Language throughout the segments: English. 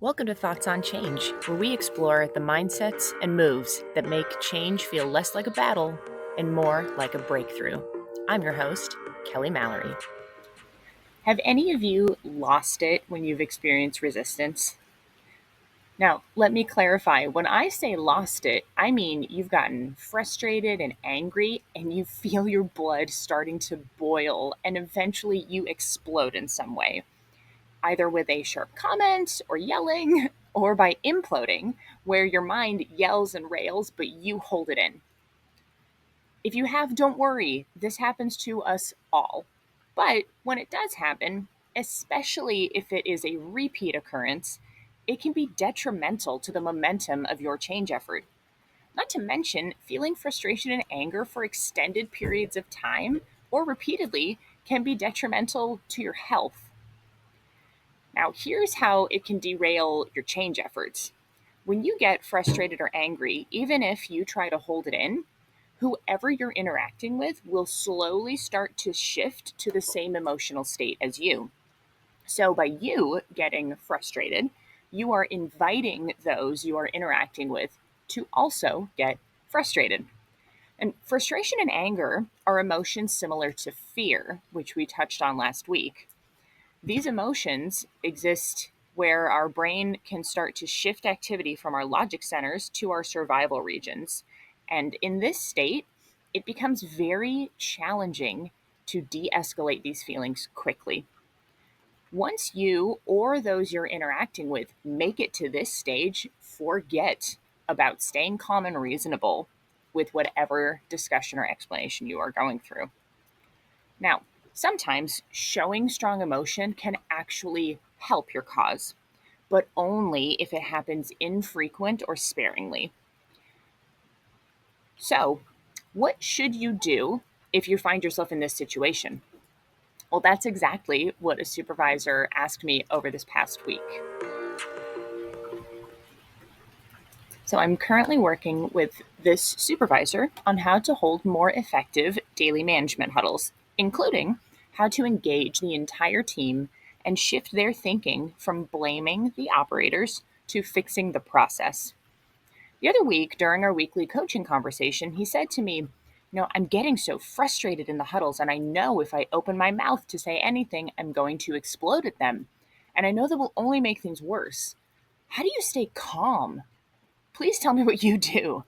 Welcome to Thoughts on Change, where we explore the mindsets and moves that make change feel less like a battle and more like a breakthrough. I'm your host, Kelly Mallory. Have any of you lost it when you've experienced resistance? Now, let me clarify. When I say lost it, I mean you've gotten frustrated and angry and you feel your blood starting to boil and eventually you explode in some way, either with a sharp comment or yelling, or by imploding, where your mind yells and rails, but you hold it in. If you have, don't worry, this happens to us all. But when it does happen, especially if it is a repeat occurrence, it can be detrimental to the momentum of your change effort. Not to mention, feeling frustration and anger for extended periods of time or repeatedly can be detrimental to your health. Now, here's how it can derail your change efforts. When you get frustrated or angry, even if you try to hold it in, whoever you're interacting with will slowly start to shift to the same emotional state as you. So, by you getting frustrated, you are inviting those you are interacting with to also get frustrated. And frustration and anger are emotions similar to fear, which we touched on last week. These emotions exist where our brain can start to shift activity from our logic centers to our survival regions. And in this state, it becomes very challenging to de escalate these feelings quickly. Once you or those you're interacting with make it to this stage, forget about staying calm and reasonable with whatever discussion or explanation you are going through. Now, sometimes showing strong emotion can actually help your cause, but only if it happens infrequent or sparingly. So, what should you do if you find yourself in this situation? Well, that's exactly what a supervisor asked me over this past week. So, I'm currently working with this supervisor on how to hold more effective daily management huddles, including how to engage the entire team and shift their thinking from blaming the operators to fixing the process. The other week, during our weekly coaching conversation, he said to me, I'm getting so frustrated in the huddles, and I know if I open my mouth to say anything, I'm going to explode at them. And I know that will only make things worse. How do you stay calm? Please tell me what you do.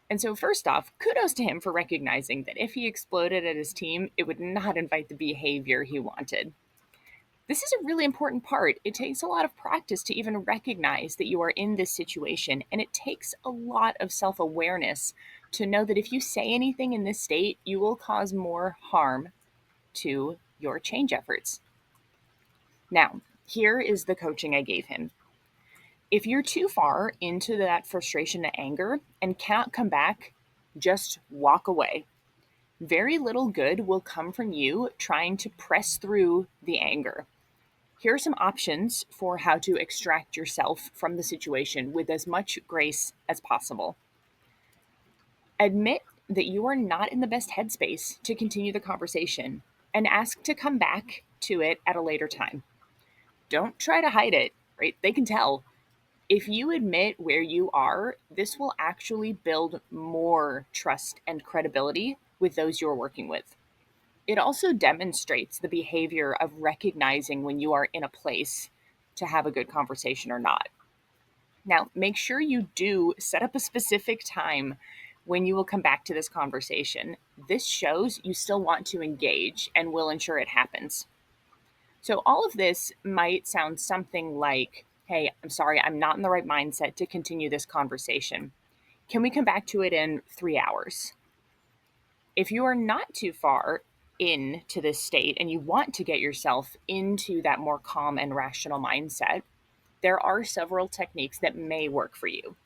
And so, first off, kudos to him for recognizing that if he exploded at his team, it would not invite the behavior he wanted. This is a really important part. It takes a lot of practice to even recognize that you are in this situation, and it takes a lot of self awareness to know that if you say anything in this state, you will cause more harm to your change efforts. Now, here is the coaching I gave him. If you're too far into that frustration and anger and cannot come back, just walk away. Very little good will come from you trying to press through the anger. Here are some options for how to extract yourself from the situation with as much grace as possible. Admit that you are not in the best headspace to continue the conversation and ask to come back to it at a later time. Don't try to hide it, right? They can tell. If you admit where you are, this will actually build more trust and credibility with those you're working with. It also demonstrates the behavior of recognizing when you are in a place to have a good conversation or not. Now, make sure you do set up a specific time when you will come back to this conversation. This shows you still want to engage and will ensure it happens. So, all of this might sound something like, hey, I'm sorry, I'm not in the right mindset to continue this conversation. Can we come back to it in 3 hours? If you are not too far into this state and you want to get yourself into that more calm and rational mindset, there are several techniques that may work for you.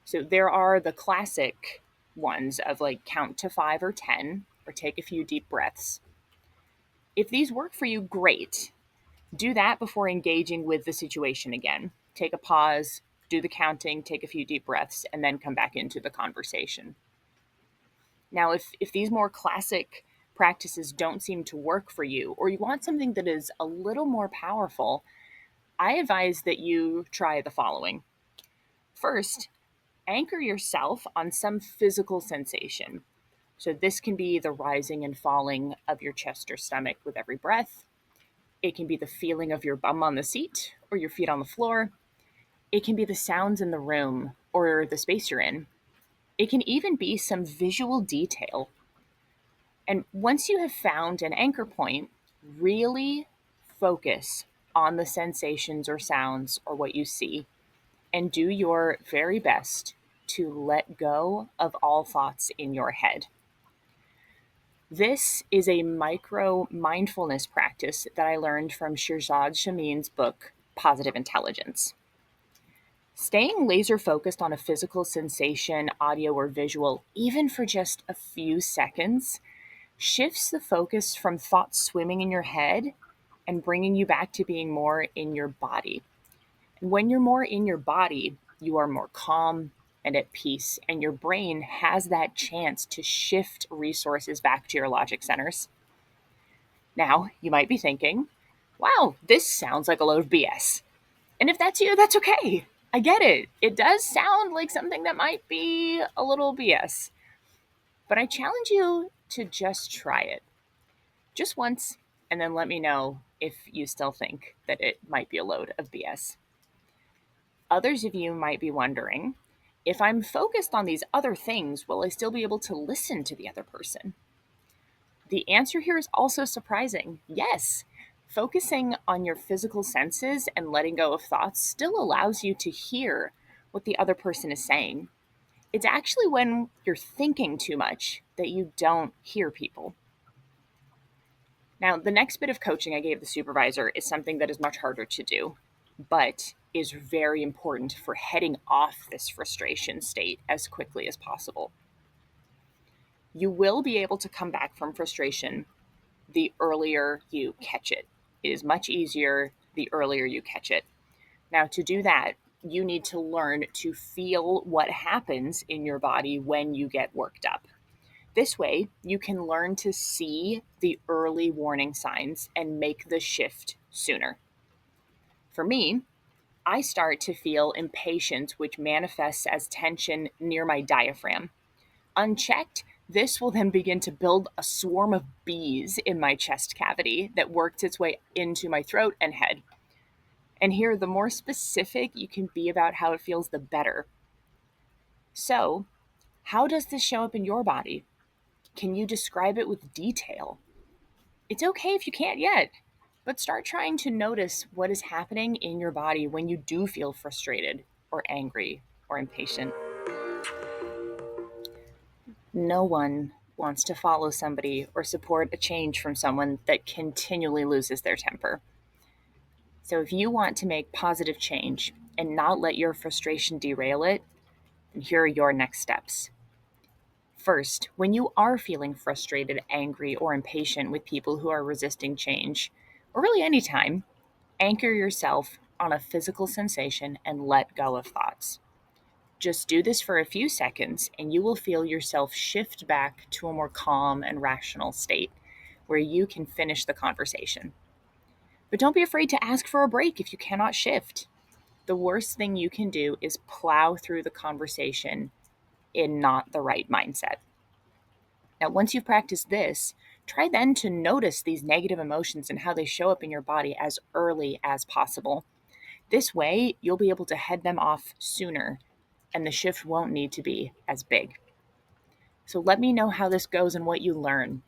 So there are the classic ones of like count to 5 or 10 or take a few deep breaths. If these work for you, great. Do that before engaging with the situation again. Take a pause, do the counting, take a few deep breaths, and then come back into the conversation. Now, if these more classic practices don't seem to work for you, or you want something that is a little more powerful, I advise that you try the following. First, anchor yourself on some physical sensation. So, this can be the rising and falling of your chest or stomach with every breath. It can be the feeling of your bum on the seat or your feet on the floor. It can be the sounds in the room or the space you're in. It can even be some visual detail. And once you have found an anchor point, really focus on the sensations or sounds or what you see and do your very best to let go of all thoughts in your head. This is a micro mindfulness practice that I learned from Shirzad Shamin's book, Positive Intelligence. Staying laser focused on a physical sensation, audio, or visual, even for just a few seconds, shifts the focus from thoughts swimming in your head and bringing you back to being more in your body. And when you're more in your body, you are more calm and at peace, and your brain has that chance to shift resources back to your logic centers. Now, you might be thinking, wow, this sounds like a load of BS. And if that's you, that's okay. I get it. It does sound like something that might be a little BS. But I challenge you to just try it. Just once, and then let me know if you still think that it might be a load of BS. Others of you might be wondering, if I'm focused on these other things, will I still be able to listen to the other person? The answer here is also surprising. Yes, focusing on your physical senses and letting go of thoughts still allows you to hear what the other person is saying. It's actually when you're thinking too much that you don't hear people. Now, the next bit of coaching I gave the supervisor is something that is much harder to do, but is very important for heading off this frustration state as quickly as possible. You will be able to come back from frustration the earlier you catch it. It is much easier the earlier you catch it. Now, to do that, you need to learn to feel what happens in your body when you get worked up. This way, you can learn to see the early warning signs and make the shift sooner. For me, I start to feel impatience, which manifests as tension near my diaphragm. Unchecked, this will then begin to build a swarm of bees in my chest cavity that works its way into my throat and head. And here, the more specific you can be about how it feels, the better. So, how does this show up in your body? Can you describe it with detail? It's okay if you can't yet, but start trying to notice what is happening in your body when you do feel frustrated or angry or impatient. No one wants to follow somebody or support a change from someone that continually loses their temper. So if you want to make positive change and not let your frustration derail it, then here are your next steps. First, when you are feeling frustrated, angry, or impatient with people who are resisting change, or really any time, anchor yourself on a physical sensation and let go of thoughts. Just do this for a few seconds, and you will feel yourself shift back to a more calm and rational state where you can finish the conversation. But don't be afraid to ask for a break if you cannot shift. The worst thing you can do is plow through the conversation in not the right mindset. Now, once you've practiced this, try then to notice these negative emotions and how they show up in your body as early as possible. This way, you'll be able to head them off sooner, and the shift won't need to be as big. So let me know how this goes and what you learn.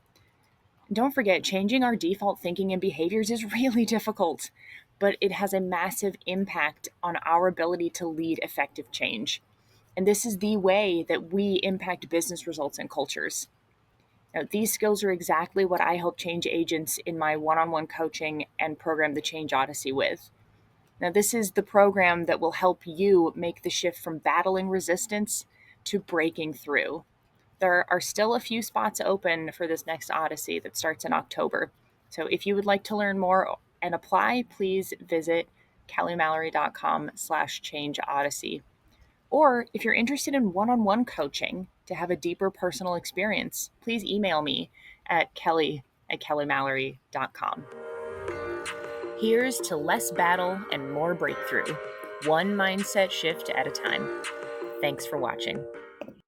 Don't forget, changing our default thinking and behaviors is really difficult, but it has a massive impact on our ability to lead effective change. And this is the way that we impact business results and cultures. Now, these skills are exactly what I help change agents in my one-on-one coaching and program, The Change Odyssey, with. Now, this is the program that will help you make the shift from battling resistance to breaking through. There are still a few spots open for this next Odyssey that starts in October. So if you would like to learn more and apply, please visit kellymallory.com/changeodyssey. Or if you're interested in one-on-one coaching to have a deeper personal experience, please email me at kelly@kellymallory.com. Here's to less battle and more breakthrough, one mindset shift at a time. Thanks for watching.